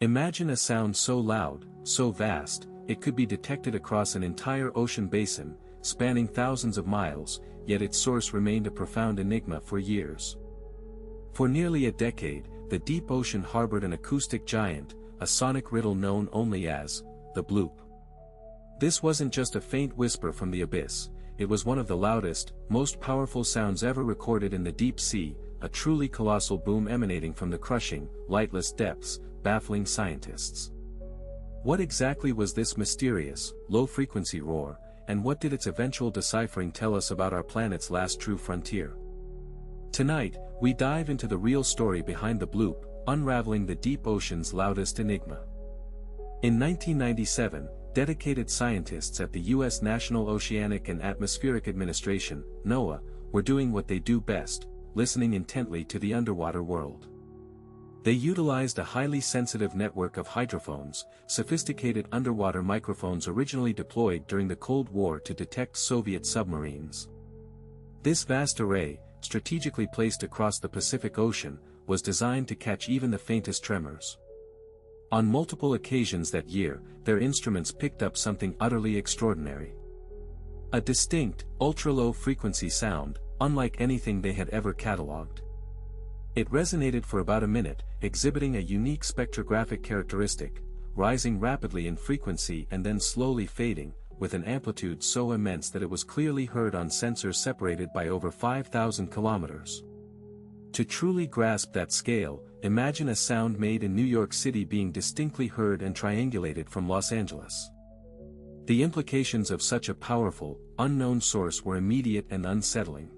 Imagine a sound so loud, so vast, it could be detected across an entire ocean basin, spanning thousands of miles, yet its source remained a profound enigma for years. For nearly a decade, the deep ocean harbored an acoustic giant, a sonic riddle known only as the Bloop. This wasn't just a faint whisper from the abyss, it was one of the loudest, most powerful sounds ever recorded in the deep sea, a truly colossal boom emanating from the crushing, lightless depths, baffling scientists. What exactly was this mysterious, low-frequency roar, and what did its eventual deciphering tell us about our planet's last true frontier? Tonight, we dive into the real story behind the Bloop, unraveling the deep ocean's loudest enigma. In 1997, dedicated scientists at the U.S. National Oceanic and Atmospheric Administration, NOAA, were doing what they do best, listening intently to the underwater world. They utilized a highly sensitive network of hydrophones, sophisticated underwater microphones originally deployed during the Cold War to detect Soviet submarines. This vast array, strategically placed across the Pacific Ocean, was designed to catch even the faintest tremors. On multiple occasions that year, their instruments picked up something utterly extraordinary. A distinct, ultra-low frequency sound, unlike anything they had ever catalogued. It resonated for about a minute, exhibiting a unique spectrographic characteristic, rising rapidly in frequency and then slowly fading, with an amplitude so immense that it was clearly heard on sensors separated by over 5,000 kilometers. To truly grasp that scale, imagine a sound made in New York City being distinctly heard and triangulated from Los Angeles. The implications of such a powerful, unknown source were immediate and unsettling.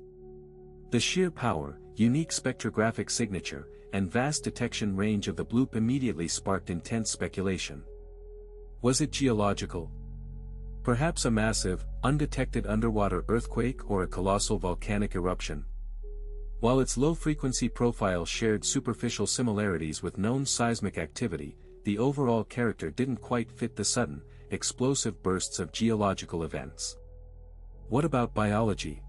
The sheer power, unique spectrographic signature, and vast detection range of the Bloop immediately sparked intense speculation. Was it geological? Perhaps a massive, undetected underwater earthquake or a colossal volcanic eruption? While its low-frequency profile shared superficial similarities with known seismic activity, the overall character didn't quite fit the sudden, explosive bursts of geological events. What about biology?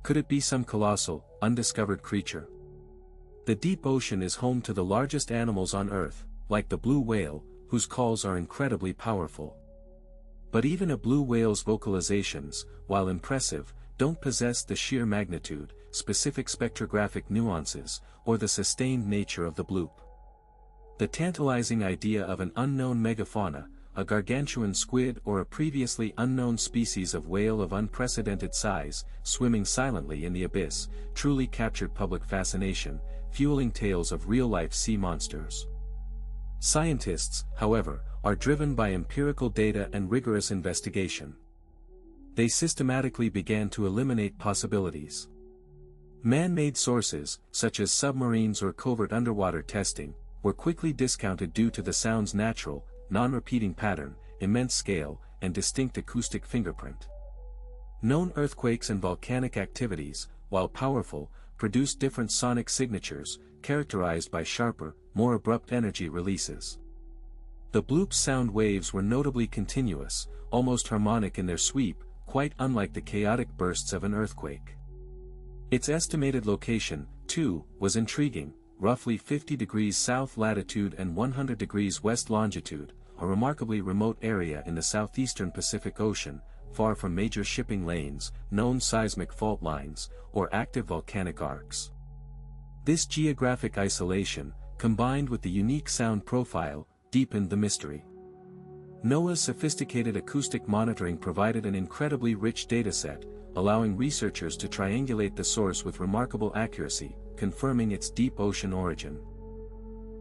Could it be some colossal, undiscovered creature? The deep ocean is home to the largest animals on Earth, like the blue whale, whose calls are incredibly powerful. But even a blue whale's vocalizations, while impressive, don't possess the sheer magnitude, specific spectrographic nuances, or the sustained nature of the Bloop. The tantalizing idea of an unknown megafauna, a gargantuan squid or a previously unknown species of whale of unprecedented size, swimming silently in the abyss, truly captured public fascination, fueling tales of real-life sea monsters. Scientists, however, are driven by empirical data and rigorous investigation. They systematically began to eliminate possibilities. Man-made sources, such as submarines or covert underwater testing, were quickly discounted due to the sound's natural, non-repeating pattern, immense scale, and distinct acoustic fingerprint. Known earthquakes and volcanic activities, while powerful, produced different sonic signatures, characterized by sharper, more abrupt energy releases. The Bloop's sound waves were notably continuous, almost harmonic in their sweep, quite unlike the chaotic bursts of an earthquake. Its estimated location, too, was intriguing, roughly 50 degrees south latitude and 100 degrees west longitude, a remarkably remote area in the southeastern Pacific Ocean, far from major shipping lanes, known seismic fault lines, or active volcanic arcs. This geographic isolation, combined with the unique sound profile, deepened the mystery. NOAA's sophisticated acoustic monitoring provided an incredibly rich dataset, allowing researchers to triangulate the source with remarkable accuracy, confirming its deep ocean origin.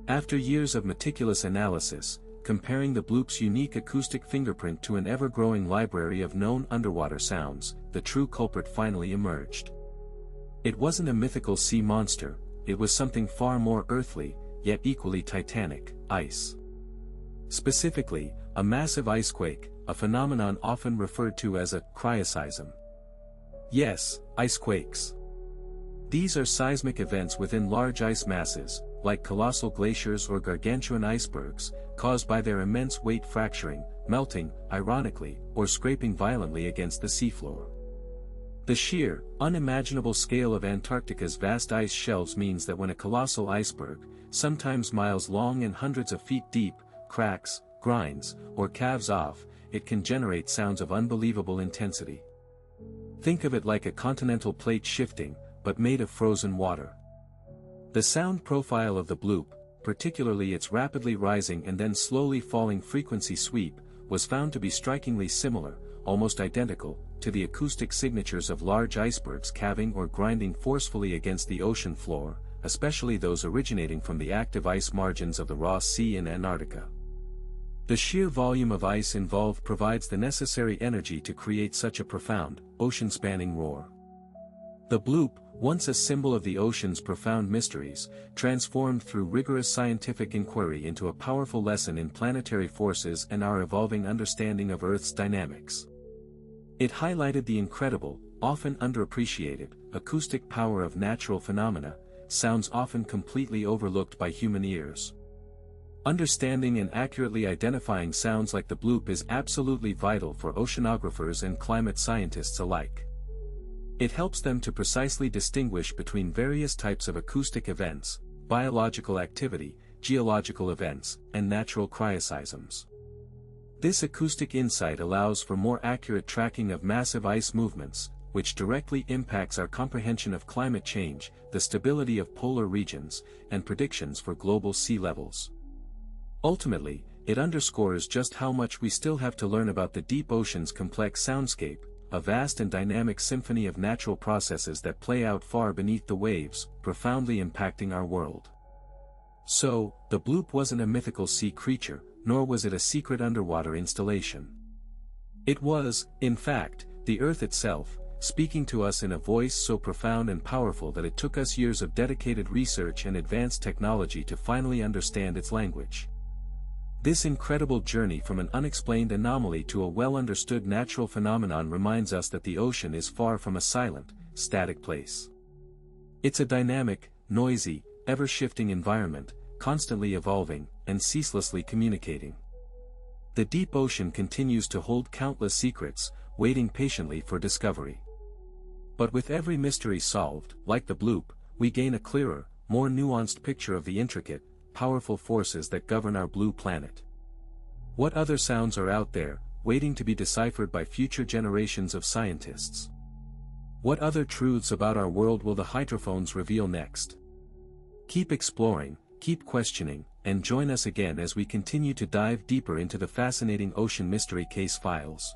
After years of meticulous analysis, comparing the Bloop's unique acoustic fingerprint to an ever-growing library of known underwater sounds, the true culprit finally emerged. It wasn't a mythical sea monster, it was something far more earthly, yet equally titanic: ice. Specifically, a massive icequake, a phenomenon often referred to as a cryoseism. Yes, icequakes. These are seismic events within large ice masses, like colossal glaciers or gargantuan icebergs, caused by their immense weight fracturing, melting, ironically, or scraping violently against the seafloor. The sheer, unimaginable scale of Antarctica's vast ice shelves means that when a colossal iceberg, sometimes miles long and hundreds of feet deep, cracks, grinds, or calves off, it can generate sounds of unbelievable intensity. Think of it like a continental plate shifting, but made of frozen water. The sound profile of the bloop, particularly its rapidly rising and then slowly falling frequency sweep, was found to be strikingly similar, almost identical, to the acoustic signatures of large icebergs calving or grinding forcefully against the ocean floor, especially those originating from the active ice margins of the Ross Sea in Antarctica. The sheer volume of ice involved provides the necessary energy to create such a profound, ocean-spanning roar. The bloop, once a symbol of the ocean's profound mysteries, transformed through rigorous scientific inquiry into a powerful lesson in planetary forces and our evolving understanding of Earth's dynamics. It highlighted the incredible, often underappreciated, acoustic power of natural phenomena, sounds often completely overlooked by human ears. Understanding and accurately identifying sounds like the bloop is absolutely vital for oceanographers and climate scientists alike. It helps them to precisely distinguish between various types of acoustic events, biological activity, geological events, and natural cryoseisms. This acoustic insight allows for more accurate tracking of massive ice movements, which directly impacts our comprehension of climate change, the stability of polar regions, and predictions for global sea levels. Ultimately, it underscores just how much we still have to learn about the deep ocean's complex soundscape, a vast and dynamic symphony of natural processes that play out far beneath the waves, profoundly impacting our world. So, the bloop wasn't a mythical sea creature, nor was it a secret underwater installation. It was, in fact, the Earth itself, speaking to us in a voice so profound and powerful that it took us years of dedicated research and advanced technology to finally understand its language. This incredible journey from an unexplained anomaly to a well-understood natural phenomenon reminds us that the ocean is far from a silent, static place. It's a dynamic, noisy, ever-shifting environment, constantly evolving, and ceaselessly communicating. The deep ocean continues to hold countless secrets, waiting patiently for discovery. But with every mystery solved, like the bloop, we gain a clearer, more nuanced picture of the intricate, powerful forces that govern our blue planet. What other sounds are out there, waiting to be deciphered by future generations of scientists? What other truths about our world will the hydrophones reveal next? Keep exploring, keep questioning, and join us again as we continue to dive deeper into the fascinating ocean mystery case files.